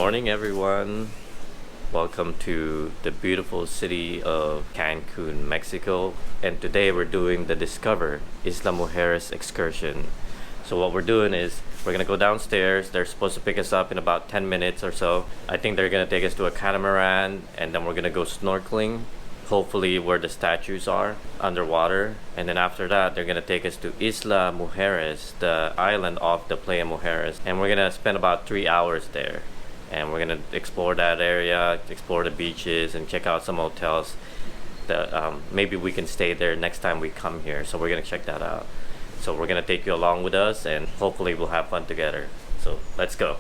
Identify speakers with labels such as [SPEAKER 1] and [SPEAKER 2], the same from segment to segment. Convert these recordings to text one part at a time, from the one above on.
[SPEAKER 1] morning, everyone. Welcome to the beautiful city of Cancun, Mexico. And today we're doing the Discover Isla Mujeres excursion. So what we're doing is we're gonna go downstairs. They're supposed to pick us up in about 10 minutes or so. I think they're gonna take us to a catamaran, and then we're gonna go snorkeling, hopefully where the statues are underwater. And then after that, they're gonna take us to Isla Mujeres, the island off the Playa Mujeres, and we're gonna spend about 3 hours there. And we're gonna explore that area, explore the beaches, and check out some hotels that maybe we can stay there next time we come here. So we're gonna check that out. So we're gonna take you along with us, and hopefully we'll have fun together. So let's go.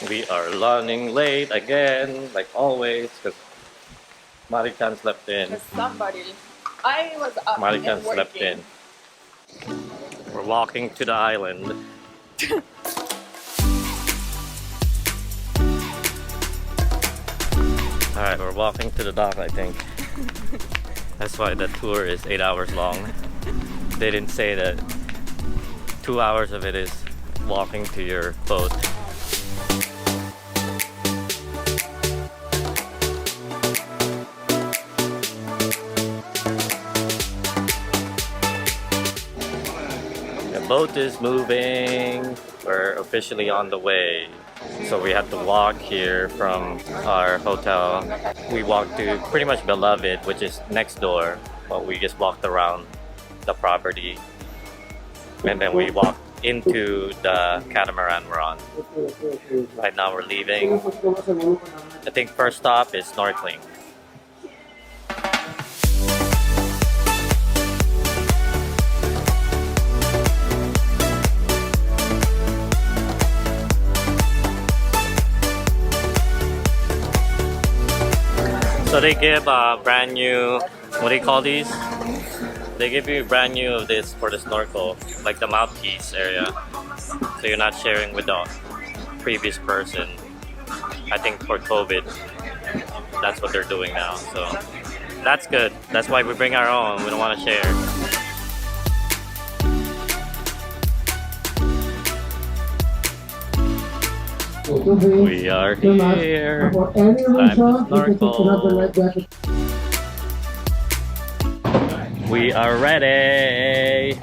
[SPEAKER 1] We are running late again, like always, because Marichan slept in.
[SPEAKER 2] I was up
[SPEAKER 1] Marichan
[SPEAKER 2] and
[SPEAKER 1] slept in. We're walking to the island. Alright, we're walking to the dock, I think. That's why the tour is 8 hours long. They didn't say that 2 hours of it is walking to your boat. The boat is moving. We're officially on the way. So we have to walk here from our hotel. We walked to pretty much Beloved, which is next door, but we just walked around the property, and then we walked into the catamaran we're on. Right now we're leaving. I think first stop is snorkeling. So they give a brand new, what do you call these? They give you brand new of this for the snorkel, like the mouthpiece area. So you're not sharing with the previous person. I think for COVID, that's what they're doing now. So that's good. That's why we bring our own. We don't want to share. We are here. Time to snorkel. We are ready.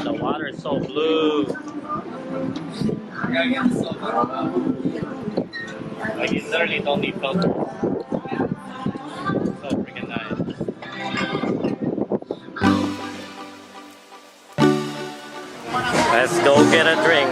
[SPEAKER 1] The water is so blue. Like you literally don't need filters. So freaking nice. Let's go get a drink.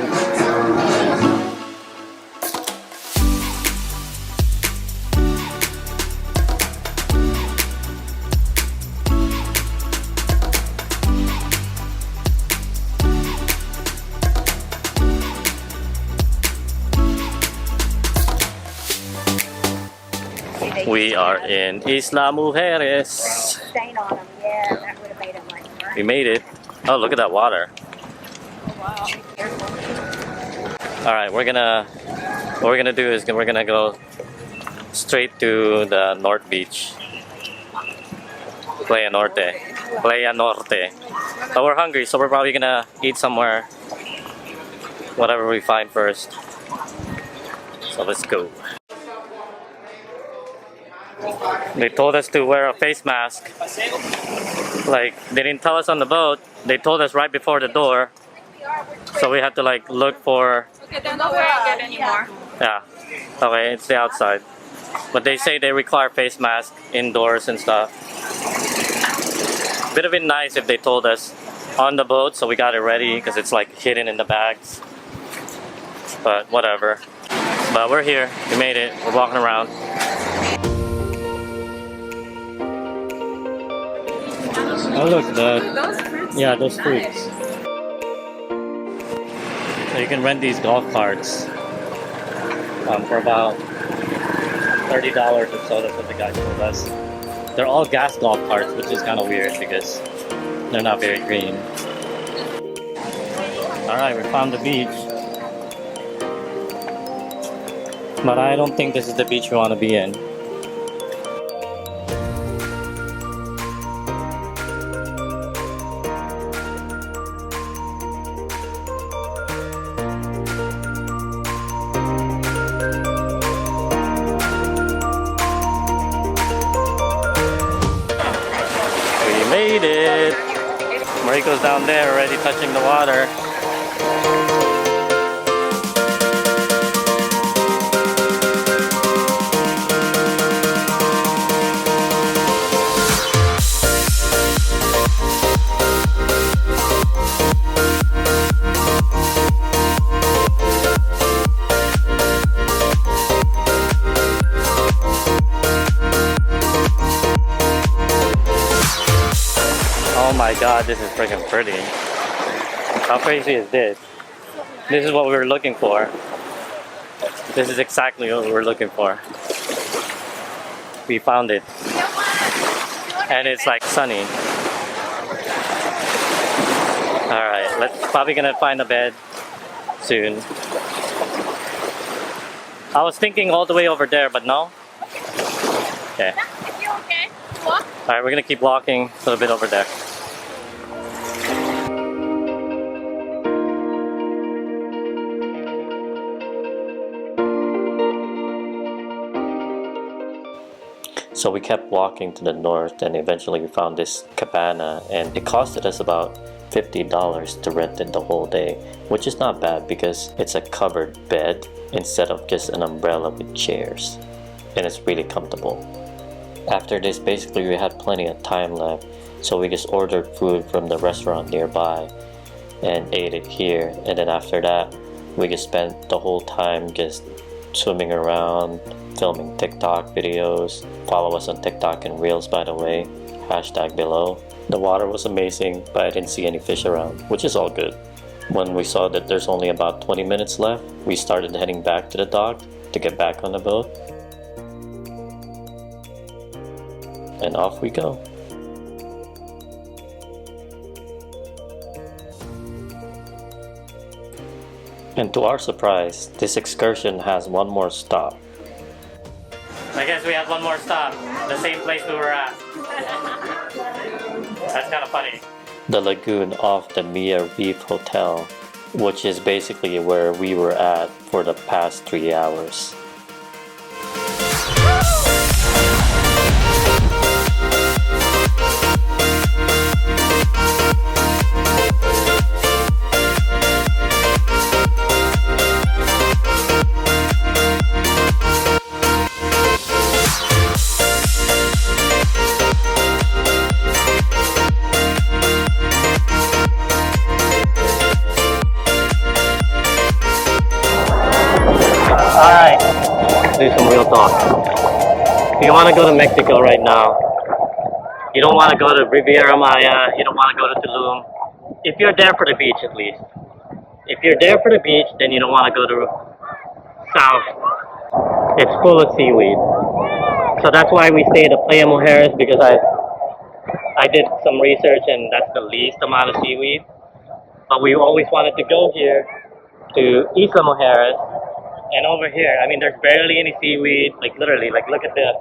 [SPEAKER 1] We are in Isla Mujeres.
[SPEAKER 2] Stain on them, yeah, that would have made them like burn.
[SPEAKER 1] We made it. Oh, look at that water.
[SPEAKER 2] Oh, wow.
[SPEAKER 1] All right, what we're gonna do is we're gonna go straight to the North Beach. Playa Norte. Playa Norte. But we're hungry, so we're probably gonna eat somewhere. Whatever we find first. So let's go. They told us to wear a face mask. Like, they didn't tell us on the boat. They told us right before the door. So we had to like look for...
[SPEAKER 2] Okay, then don't wear it anymore.
[SPEAKER 1] Yeah. Okay, it's the outside. But they say they require face masks indoors and stuff. Would have been nice if they told us on the boat, so we got it ready because it's like hidden in the bags. But whatever. But we're here. We made it. We're walking around. Oh look,
[SPEAKER 2] Those fruits.
[SPEAKER 1] yeah, those fruits. So you can rent these golf carts for about $30 or so. That's what the guy told us. They're all gas golf carts, which is kind of weird because they're not very green. Alright, we found the beach. But I don't think this is the beach we want to be in. We made it! Mariko's down there already touching the water. Oh my god, this is freaking pretty. How crazy is this? This is what we were looking for. This is exactly what we were looking for. We found it. And it's like sunny. Alright, let's probably gonna find a bed soon. I was thinking all the way over there, but no. Okay.
[SPEAKER 2] You okay? Walk.
[SPEAKER 1] Alright, we're gonna keep walking a little bit over there. So we kept walking to the north and eventually we found this cabana, and it costed us about $50 to rent it the whole day, which is not bad because it's a covered bed instead of just an umbrella with chairs, and it's really comfortable. After this, basically we had plenty of time left, so we just ordered food from the restaurant nearby and ate it here, and then after that we just spent the whole time just swimming around, filming TikTok videos. Follow us on TikTok and Reels, by the way, hashtag below. The water was amazing, but I didn't see any fish around, which is all good. When we saw that there's only about 20 minutes left, we started heading back to the dock to get back on the boat. And off we go. And to our surprise, this excursion has one more stop. I guess we have one more stop, the same place we were at. That's kind of funny. The Lagoon off the Mia Reef Hotel, which is basically where we were at for the past 3 hours. Alright, do some real talk. If you want to go to Mexico right now, you don't want to go to Riviera Maya, you don't want to go to Tulum. If you're there for the beach at least. If you're there for the beach, then you don't want to go to south. It's full of seaweed. So that's why we stayed at Playa Mujeres, because I did some research and that's the least amount of seaweed. But we always wanted to go here to Isla Mujeres. And over here, I mean, there's barely any seaweed, like literally, like look at the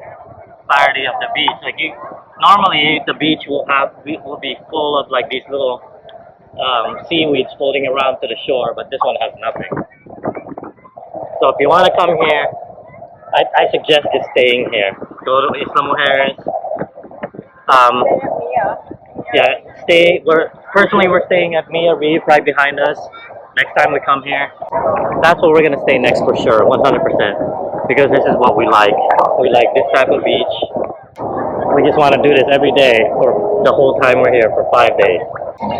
[SPEAKER 1] clarity of the beach. Like normally the beach will be full of like these little seaweeds floating around to the shore, but this one has nothing. So if you want to come here, I suggest just staying here. Go to Isla Mujeres. Yeah, we're staying at Mia Reef right behind us. Next time we come here, that's where we're gonna stay next for sure, 100%. Because this is what we like. We like this type of beach. We just want to do this every day for the whole time we're here for 5 days.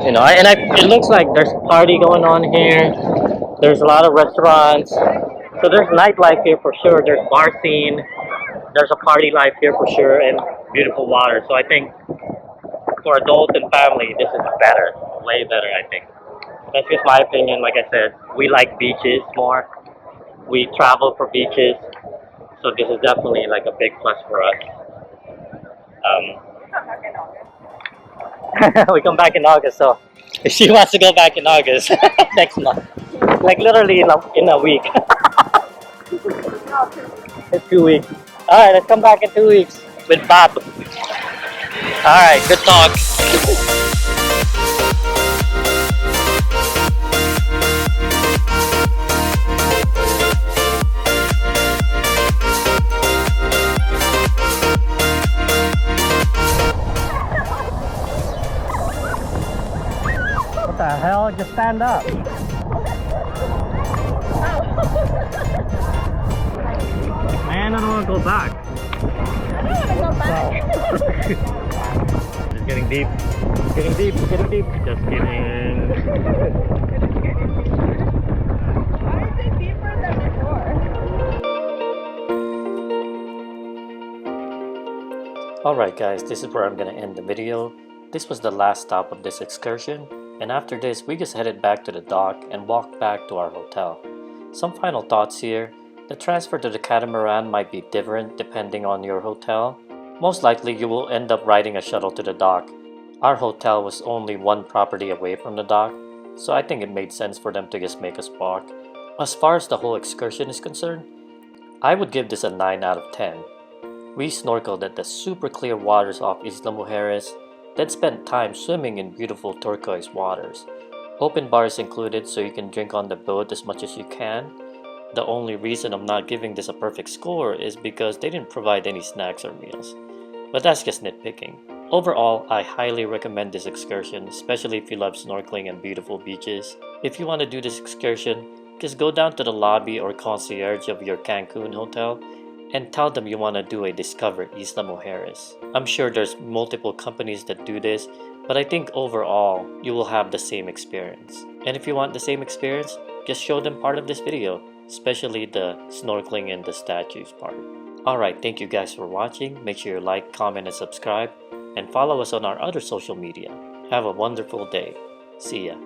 [SPEAKER 1] You know, it looks like there's a party going on here. There's a lot of restaurants. So there's nightlife here for sure. There's bar scene. There's a party life here for sure, and beautiful water. So I think for adults and family, this is better, way better. I think that's just my opinion. Like I said, we like beaches more. We travel for beaches, so this is definitely like a big plus for us. We come back in August, so if she wants to go back in August next month, like literally in a week. It's 2 weeks. All right, let's come back in 2 weeks with Bob. All right, good talk. What the hell? Just stand up. Man, I don't want to go back.
[SPEAKER 2] I don't want to go back.
[SPEAKER 1] It's getting deep. It's getting deep. It's getting deep. Just kidding.
[SPEAKER 2] Why is it deeper than before?
[SPEAKER 1] Alright guys, this is where I'm gonna end the video. This was the last stop of this excursion, and after this we just headed back to the dock and walked back to our hotel. Some final thoughts here. The transfer to the catamaran might be different depending on your hotel. Most likely you will end up riding a shuttle to the dock. Our hotel was only one property away from the dock, so I think it made sense for them to just make us walk. As far as the whole excursion is concerned, I would give this a 9 out of 10. We snorkeled at the super clear waters off Isla Mujeres, then spent time swimming in beautiful turquoise waters. Open bars included, so you can drink on the boat as much as you can. The only reason I'm not giving this a perfect score is because they didn't provide any snacks or meals. But that's just nitpicking. Overall, I highly recommend this excursion, especially if you love snorkeling and beautiful beaches. If you want to do this excursion, just go down to the lobby or concierge of your Cancun hotel and tell them you want to do a Discover Isla Mujeres. I'm sure there's multiple companies that do this, but I think overall, you will have the same experience. And if you want the same experience, just show them part of this video, especially the snorkeling and the statues part. Alright, thank you guys for watching. Make sure you like, comment, and subscribe, and follow us on our other social media. Have a wonderful day. See ya.